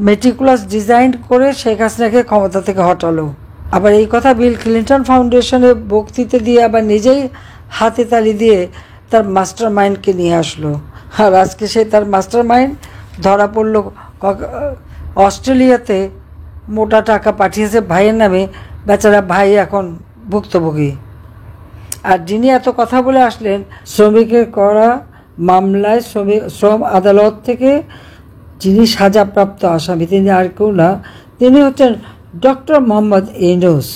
Meticulous design করে শেখ হাসিনাকে ক্ষমতা থেকে হটালো। আবার এই কথা বিল ক্লিন্টন ফাউন্ডেশনে বক্তৃতা দিয়ে আবার নিজেই হাতে তালি দিয়ে তার মাস্টার মাইন্ডকে নিয়ে আসলো। আর আজকে সে তার মাস্টার মাইন্ড ধরা পড়ল অস্ট্রেলিয়াতে, মোটা টাকা পাঠিয়েছে ভাইয়ের নামে, বেচারা ভাই এখন ভুক্তভোগী। আর যিনি এত কথা বলে আসলেন, শ্রমিকের করা মামলায় শ্রম আদালত থেকে যিনি সাজাপ্রাপ্ত আসামি, তিনি আর কেউ না, তিনি হচ্ছেন ডক্টর মোহাম্মদ ইউনূস।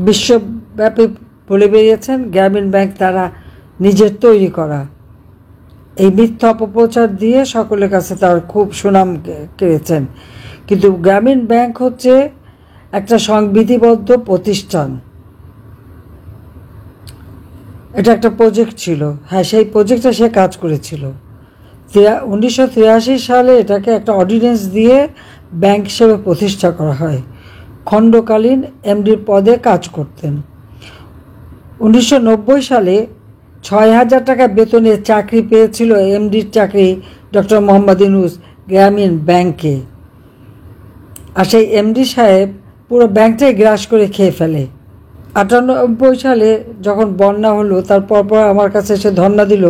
বিশ্বব্যাপী বলে বেরিয়েছেন গ্রামীণ ব্যাংক তারা নিজের তৈরি করা। এই মিথ্যা অপপ্রচার দিয়ে সকলের কাছে তার খুব সুনাম কেড়েছেন। কিন্তু গ্রামীণ ব্যাংক হচ্ছে একটা সংবিধিবদ্ধ প্রতিষ্ঠান। এটা একটা প্রজেক্ট ছিল, হ্যাঁ, সেই প্রজেক্টে সে কাজ করেছিল। 1983 সালে এটাকে একটা অর্ডিন্যান্স দিয়ে ব্যাংক হিসেবে প্রতিষ্ঠা করা হয়। খণ্ডকালীন এমডির পদে কাজ করতেন। 1990 সালে 6,000 টাকা বেতনে চাকরি পেয়েছিল এমডির চাকরি ডক্টর মোহাম্মদ ইউনূস গ্রামীণ ব্যাংকে। আর সেই এমডি সাহেব পুরো ব্যাংকটাই গ্রাস করে খেয়ে ফেলে। 98 সালে যখন বন্যা হলো, তারপর আমার কাছে এসে ধর্ণা দিল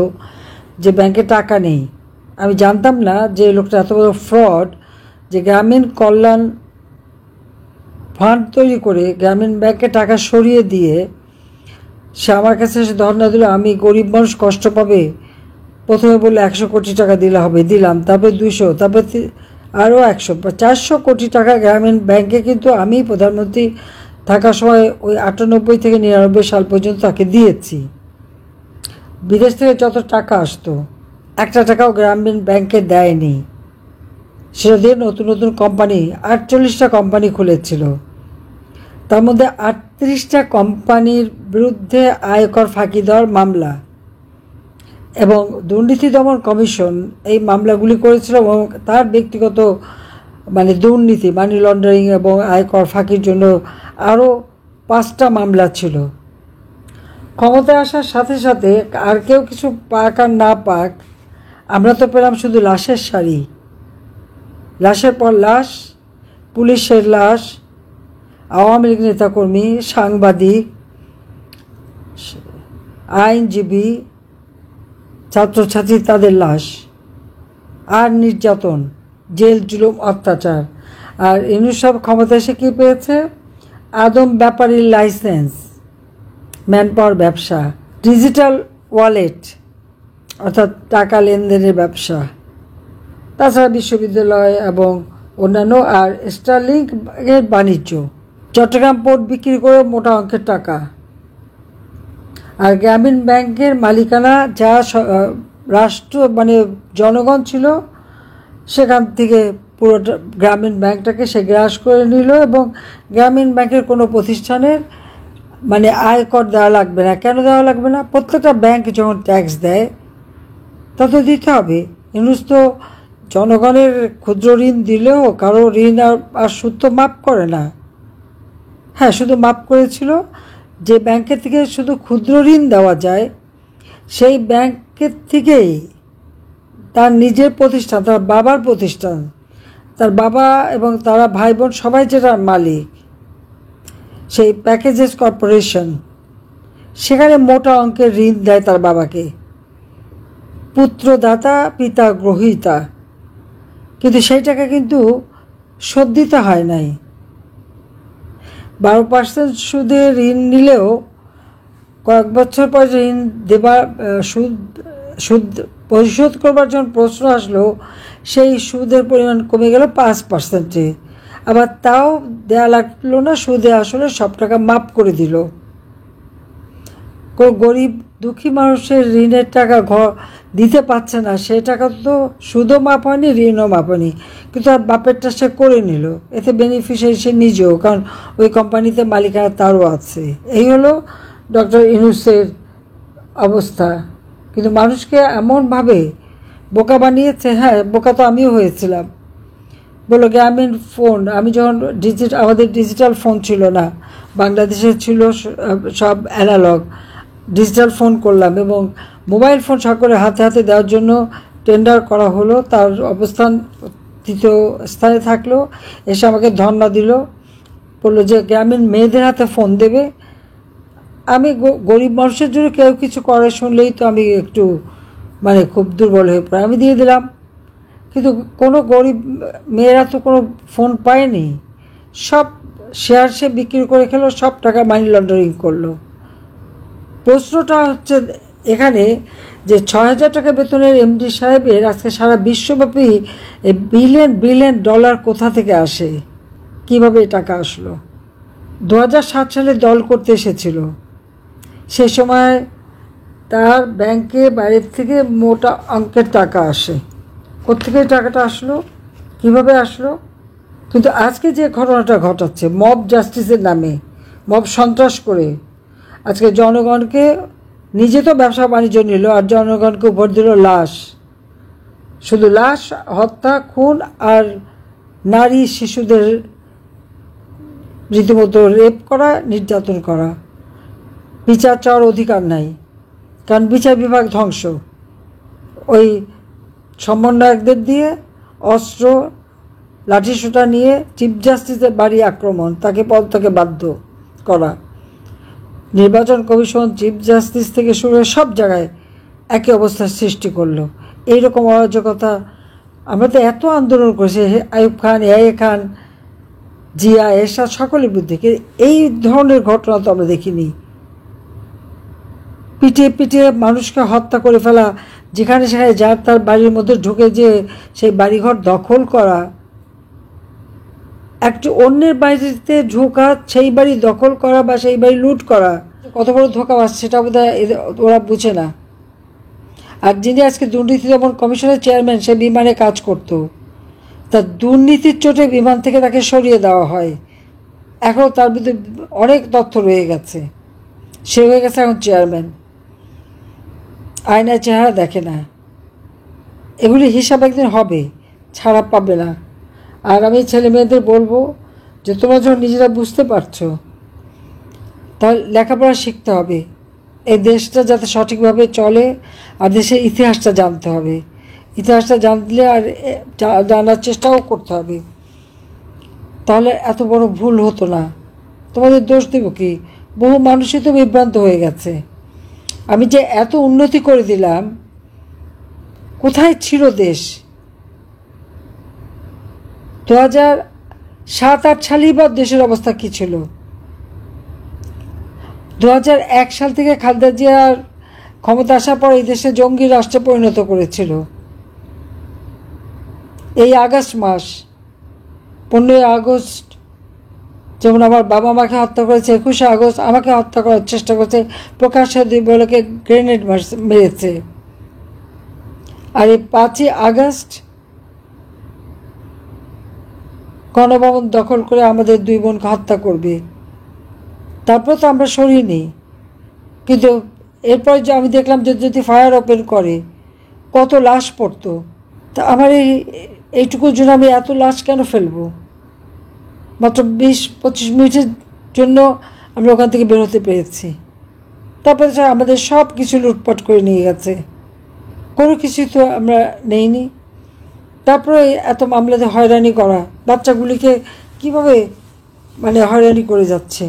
যে ব্যাংকে টাকা নেই। আমি জানতাম না যে লোকটা এত বড় ফ্রড, যে গ্রামীণ কল্যাণ ফান্ড তৈরি করে গ্রামীণ ব্যাংকে টাকা সরিয়ে দিয়ে সে আমার কাছে এসে ধর্ণা দিল আমি গরিব মানুষ কষ্ট পাবে। প্রথমে বললে 100 কোটি টাকা দিলে হবে, দিলাম। তারপরে 200, তারপরে আরও 100, 400 কোটি টাকা গ্রামীণ ব্যাংকে কিন্তু আমি প্রধানমন্ত্রী থাকার সময় ওই 98 থেকে 99 সাল পর্যন্ত তাকে দিয়েছি। বিদেশ থেকে যত টাকা আসতো, একটা টাকাও গ্রামীণ ব্যাংকে দেয়নি। সেটা দিয়ে নতুন নতুন কোম্পানি, 48টা কোম্পানি খুলেছিল। তার মধ্যে 38টা কোম্পানির বিরুদ্ধে আয়কর ফাঁকি দেওয়ার মামলা এবং দুর্নীতি দমন কমিশন এই মামলাগুলি করেছিল। এবং তার ব্যক্তিগত দুর্নীতি, মানি লন্ডারিং এবং আয়কর ফাঁকির জন্য আরও 5টা মামলা ছিল। ক্ষমতায় আসার সাথে সাথে আর কেউ কিছু পাক আর না পাক, আমরা তো পেলাম শুধু লাশের সারি, লাশের পর লাশ, পুলিশের লাশ, আওয়ামী লীগ নেতাকর্মী, সাংবাদিক, আইনজীবী, ছাত্রছাত্রী, তাদের লাশ, আর নির্যাতন, জেল জুলুম, অত্যাচার। আর ইউনূস সব ক্ষমতা এসে কী পেয়েছে? আদম ব্যাপারীর লাইসেন্স, ম্যান পাওয়ার ব্যবসা, ডিজিটাল ওয়ালেট অর্থাৎ টাকা লেনদেনের ব্যবসা, তাছাড়া বিশ্ববিদ্যালয় এবং অন্যান্য, আর স্টারলিংকের বাণিজ্য, চট্টগ্রাম পোর্ট বিক্রি করে মোটা অঙ্কের টাকা। আর গ্রামীণ ব্যাংকের মালিকানা যা রাষ্ট্র জনগণ ছিল, সেখান থেকে পুরো গ্রামীণ ব্যাংকটাকে সে গ্রাস করে নিল। এবং গ্রামীণ ব্যাংকের কোনো প্রতিষ্ঠানের আয়কর দেওয়া লাগবে না। কেন দেওয়া লাগবে না? প্রত্যেকটা ব্যাংক যখন ট্যাক্স দেয় তা তো দিতে হবে। ইউনূস তো জনগণের ক্ষুদ্র ঋণ দিলেও কারো ঋণ আর সুদ তো মাফ করে না। হ্যাঁ, শুধু মাফ করেছিল যে ব্যাংকের থেকে শুধু ক্ষুদ্র ঋণ দেওয়া যায়, সেই ব্যাংকের থেকেই তার নিজের প্রতিষ্ঠান, তার বাবার প্রতিষ্ঠান, তার বাবা এবং তারা ভাই বোন সবাই যেটা মালিক, সেই প্যাকেজেস কর্পোরেশন, সেখানে মোটা অঙ্কের ঋণ দেয় তার বাবাকে। পুত্রদাতা পিতা গ্রহীতা, কিন্তু সেই টাকা কিন্তু শোধ দিতে হয় নাই। 12% সুদে ঋণ নিলেও কয়েক বছর পর ঋণ দেবার সুদ পরিশোধ করবার যখন প্রশ্ন আসলো, সেই সুদের পরিমাণ কমে গেল 5%-এ। আবার তাও দেয়া লাগলো না, সুদে আসলে সব টাকা মাফ করে দিল। গরিব দুঃখী মানুষের ঋণের টাকা দিতে পারছে না, সেই টাকা তো সুদও মাপ হয়নি, ঋণও মাপ হয়নি, কিন্তু আর বাপেরটা সে করে নিল। এতে বেনিফিশিয়ারি সে নিজেও, কারণ ওই কোম্পানিতে মালিকানা তারও আছে। এই হলো ডক্টর ইউনূসের অবস্থা। কিন্তু মানুষকে এমনভাবে বোকা বানিয়েছে, হ্যাঁ, বোকা তো আমিও হয়েছিলাম। বললো গ্রামীণ ফোন, আমি যখন আমাদের ডিজিটাল ফোন ছিল না, বাংলাদেশে ছিল সব অ্যানালগ, ডিজিটাল ফোন করলাম এবং মোবাইল ফোন সকলের হাতে হাতে দেওয়ার জন্য টেন্ডার করা হলো। তার অবস্থান তৃতীয় স্থানে থাকলো, এসে আমাকে ধর্ণা দিল, বললো যে গ্রামীণ মেয়েদের হাতে ফোন দেবে। আমি গরিব মানুষের জন্য কেউ কিছু করে শুনলেই তো আমি একটু খুব দুর্বল হয়ে পড়ে, আমি দিয়ে দিলাম। কিন্তু কোনো গরিব মেয়েরা তো কোনো ফোন পায়নি, সব শেয়ার সে বিক্রি করে খেলো, সব টাকা মানি লন্ডারিং করলো। প্রশ্নটা হচ্ছে এখানে যে ৬,০০০ টাকা বেতনের এমডি সাহেবের আজকে সারা বিশ্বব্যাপী বিলিয়ন বিলিয়ন ডলার কোথা থেকে আসে, কিভাবে টাকা আসলো? ২০০৭ সালে দল করতে এসেছিল, সে সময় তার ব্যাংকে বাইরের থেকে মোটা অঙ্কের টাকা আসে। কোত্থেকে টাকাটা আসলো, কিভাবে আসলো? কিন্তু আজকে যে ঘটনাটা ঘটাচ্ছে মব জাস্টিসের নামে, মব সন্ত্রাস করে আজকে জনগণকে, নিজে তো ব্যবসা বাণিজ্য নিল আর জনগণকে উপর দিল লাশ, শুধু লাশ, হত্যা, খুন আর নারী শিশুদের রীতিমতো রেপ করা, নির্যাতন করা। বিচার চাওয়ার অধিকার নাই, কারণ বিচার বিভাগ ধ্বংস। ওই সমন্বয়কদের দিয়ে অস্ত্র লাঠিসোঁটা নিয়ে চিফ জাস্টিসের বাড়ি আক্রমণ, তাকে পদত্যাগে বাধ্য করা। নির্বাচন কমিশন, চিফ জাস্টিস থেকে শুরু করে সব জায়গায় একই অবস্থার সৃষ্টি করলো। এইরকম অরাজকতা আমরা তো এত আন্দোলন করেছি, আইয়ুব খান, এআইএ খান, জিয়া, এরশাদ সকলের বিরুদ্ধে, এই ধরনের ঘটনা তো আমরা দেখিনি। পিটিয়ে পিটিয়ে মানুষকে হত্যা করে ফেলা, যেখানে সেখানে যার তার বাড়ির মধ্যে ঢুকে যে সেই বাড়িঘর দখল করা, একটি অন্যের বাড়িতে ঢোকা, সেই বাড়ি দখল করা বা সেই বাড়ি লুট করা, কত বড় ধোঁকাবাজ সেটা বোধহয় ওরা বুঝে না। আর যিনি আজকে দুর্নীতি দমন কমিশনের চেয়ারম্যান, সে বিমানে কাজ করত, তার দুর্নীতির চোটে বিমান থেকে তাকে সরিয়ে দেওয়া হয়। এখনও তার বিরুদ্ধে অনেক তথ্য রয়ে গেছে, সে হয়ে গেছে এখন চেয়ারম্যান, আয়নায় চেহারা দেখে না। এগুলি হিসাব একদিন হবে, ছাড়া পাবে না। আর আমি ছেলে মেয়েদের বলবো যে তোমরা যখন নিজেরা বুঝতে পারছো, তাহলে লেখাপড়া শিখতে হবে, এই দেশটা যাতে সঠিকভাবে চলে, আর দেশের ইতিহাসটা জানতে হবে। ইতিহাসটা জানলে আর জানার চেষ্টাও করতে হবে, তাহলে এত বড় ভুল হতো না। তোমাদের দোষ দেব কি? বহু মানুষই তো বিভ্রান্ত হয়ে গেছে। আমি যে এত উন্নতি করে দিলাম, কোথায় ছিল দেশ? 2007-08 সালেই বা দেশের অবস্থা কী ছিল? 2001 সাল থেকে খালেদা জিয়ার ক্ষমতা আসার পর এই দেশে জঙ্গি রাষ্ট্রে পরিণত করেছিল। এই আগস্ট মাস, 15ই আগস্ট যেমন আমার বাবা মাকে হত্যা করেছে, 21শে আগস্ট আমাকে হত্যা করার চেষ্টা করেছে, প্রকাশ্যে 2 বলকে গ্রেনেড মেরেছে। আর এই 5ই আগস্ট গণভবন দখল করে আমাদের 2 বোনকে হত্যা করবে। তারপর তো আমরা সরিনি, কিন্তু এরপর যে আমি দেখলাম যে যদি ফায়ার ওপেন করে কত লাশ পড়তো। তা আমার এইটুকুর জন্য আমি এত লাশ কেন ফেলবো? মাত্র 20-25 মিনিটের জন্য আমরা ওখান থেকে বেরোতে পেরেছি। তারপরে আমাদের সব কিছু লুটপাট করে নিয়ে গেছে, কোনো কিছুই তো আমরা নেইনি। তারপরে এত মামলাতে হয়রানি করা, বাচ্চাগুলিকে কীভাবে হয়রানি করে যাচ্ছে।